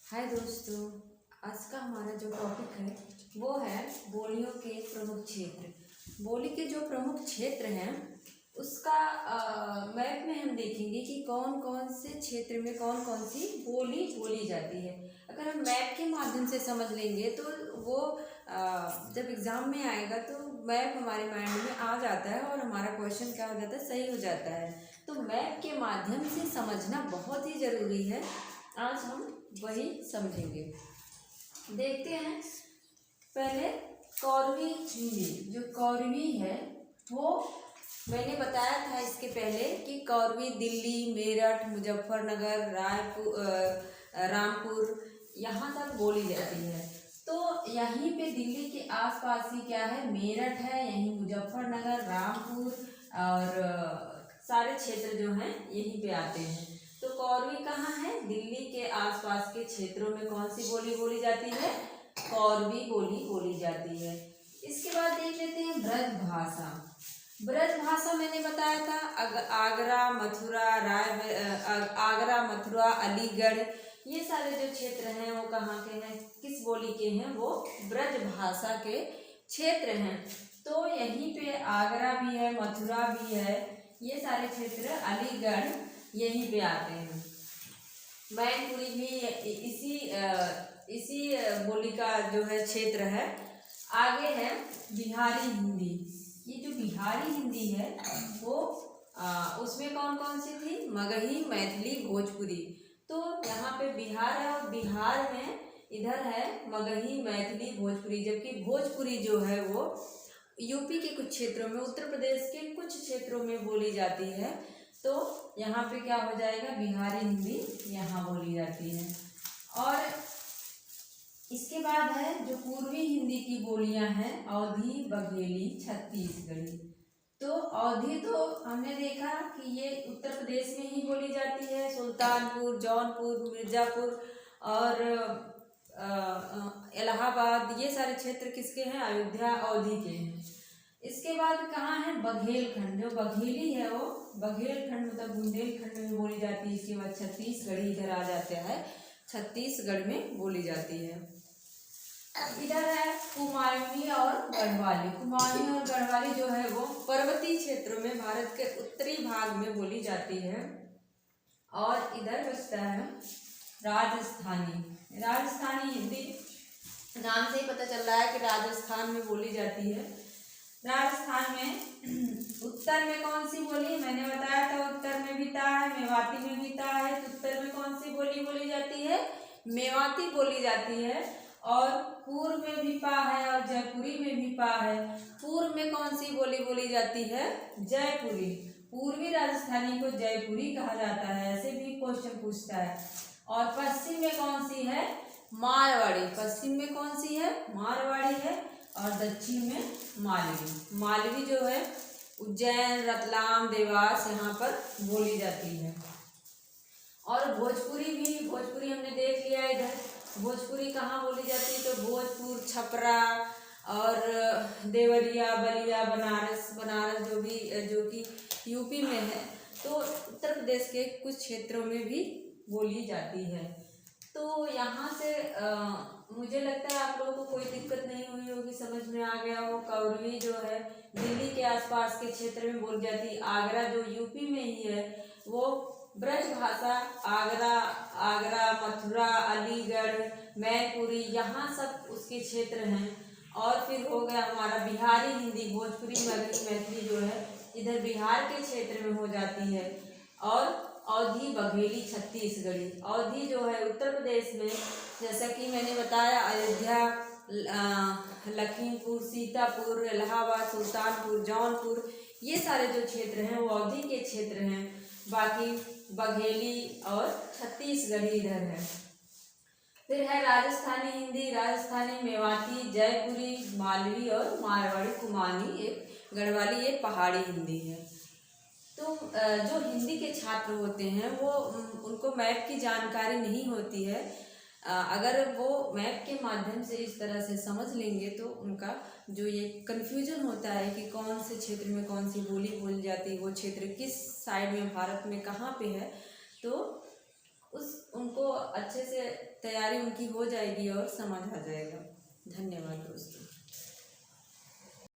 हाय दोस्तों। आज का हमारा जो टॉपिक है वो है बोलियों के प्रमुख क्षेत्र। बोली के जो प्रमुख क्षेत्र हैं उसका मैप में हम देखेंगे कि कौन कौन से क्षेत्र में कौन कौन सी बोली बोली जाती है। अगर हम मैप के माध्यम से समझ लेंगे तो वो जब एग्ज़ाम में आएगा तो मैप हमारे माइंड में आ जाता है और हमारा क्वेश्चन क्या हो जाता है, सही हो जाता है। तो मैप के माध्यम से समझना बहुत ही ज़रूरी है। आज हम वही समझेंगे। देखते हैं पहले कौरवी हिंदी। जो कौरवी है वो मैंने बताया था इसके पहले कि कौरवी दिल्ली, मेरठ, मुजफ्फरनगर, रामपुर यहाँ तक बोली जाती है। तो यहीं पे दिल्ली के आसपास ही क्या है, मेरठ है, यहीं मुजफ्फरनगर, रामपुर और सारे क्षेत्र जो हैं यहीं पे आते हैं। तो कौरवी कहाँ है, दिल्ली के आसपास के क्षेत्रों में कौन सी बोली बोली जाती है, कौरवी बोली बोली जाती है। इसके बाद देख लेते हैं ब्रज भाषा। ब्रज भाषा मैंने बताया था आगरा, मथुरा, अलीगढ़, ये सारे जो क्षेत्र हैं वो कहाँ के हैं, किस बोली के हैं, वो ब्रज भाषा के क्षेत्र हैं। तो यहीं पे आगरा भी है, मथुरा भी है, ये सारे क्षेत्र, अलीगढ़ यहीं पे आते हैं। मैनपुरी भी इसी बोली का जो है क्षेत्र है। आगे है बिहारी हिंदी। ये जो बिहारी हिंदी है वो उसमें कौन कौन सी थी, मगही, मैथिली, भोजपुरी। तो यहाँ पे बिहार है और बिहार में इधर है मगही, मैथिली, भोजपुरी। जबकि भोजपुरी जो है वो यूपी के कुछ क्षेत्रों में, उत्तर प्रदेश के कुछ क्षेत्रों में बोली जाती है। तो यहाँ पे क्या हो जाएगा, बिहारी हिंदी यहाँ बोली जाती है। और इसके बाद है जो पूर्वी हिंदी की बोलियां हैं, अवधी, बघेली, छत्तीसगढ़ी। तो अवधी तो हमने देखा कि ये उत्तर प्रदेश में ही बोली जाती है। सुल्तानपुर, जौनपुर, मिर्ज़ापुर और इलाहाबाद, ये सारे क्षेत्र किसके हैं, अयोध्या, अवधी के हैं। इसके बाद कहाँ है, बघेलखंड। जो बघेली है वो बघेलखंड मतलब बुंदेलखंड में बोली जाती है। इसके बाद छत्तीसगढ़ी इधर आ जाता है, छत्तीसगढ़ में बोली जाती है। इधर है कुमाऊनी और गढ़वाली। कुमाऊनी और गढ़वाली जो है वो पर्वतीय क्षेत्रों में, भारत के उत्तरी भाग में बोली जाती है। और इधर बचता है राजस्थानी। राजस्थानी हिंदी नाम से ही पता चल रहा है कि राजस्थान में बोली जाती है। राजस्थान में उत्तर में कौन सी बोली, मैंने बताया था उत्तर में भी ता है, मेवाती में भी ता है। तो उत्तर में कौन सी बोली बोली जाती है, मेवाती बोली जाती है। और पूर्व में भी पा है और जयपुरी में भी पा है। पूर्व में कौन सी बोली बोली जाती है, जयपुरी। पूर्वी राजस्थानी को जयपुरी कहा जाता है, ऐसे भी क्वेश्चन पूछता है। और पश्चिम में कौन सी है, मारवाड़ी। पश्चिम में कौन सी है, मारवाड़ी है। और दक्षिण में मालवी। मालवी जो है उज्जैन, रतलाम, देवास यहाँ पर बोली जाती है। और भोजपुरी हमने देख लिया इधर। भोजपुरी कहाँ बोली जाती है, तो भोजपुर, छपरा और देवरिया, बलिया, बनारस जो कि यूपी में है। तो उत्तर प्रदेश के कुछ क्षेत्रों में भी बोली जाती है। तो यहाँ से मुझे लगता है आप लोगों को कोई दिक्कत नहीं हुई होगी, समझ में आ गया हो। कौरवी जो है दिल्ली के आसपास के क्षेत्र में बोली जाती है। आगरा जो यूपी में ही है वो ब्रज भाषा, आगरा, मथुरा, अलीगढ़, मैनपुरी, यहाँ सब उसके क्षेत्र हैं। और फिर हो गया हमारा बिहारी हिंदी, भोजपुरी, मगही, मैथिली जो है इधर बिहार के क्षेत्र में हो जाती है। और अवधी, बघेली, छत्तीसगढ़ी। अवधी जो है उत्तर प्रदेश में, जैसा कि मैंने बताया, अयोध्या, लखीमपुर, सीतापुर, इलाहाबाद, सुल्तानपुर, जौनपुर, ये सारे जो क्षेत्र हैं वो अवधी के क्षेत्र हैं। बाकी बघेली और छत्तीसगढ़ी इधर है। फिर है राजस्थानी हिंदी, राजस्थानी, मेवाती, जयपुरी, मालवी और मारवाड़ी, कुमाऊनी, गढ़वाली, ये पहाड़ी हिंदी है। तो जो हिंदी के छात्र होते हैं वो उनको मैप की जानकारी नहीं होती है। अगर वो मैप के माध्यम से इस तरह से समझ लेंगे तो उनका जो ये कन्फ्यूजन होता है कि कौन से क्षेत्र में कौन सी बोली बोली जाती है, वो क्षेत्र किस साइड में भारत में कहाँ पे है, तो उनको अच्छे से तैयारी उनकी हो जाएगी और समझ आ जाएगा। धन्यवाद दोस्तों।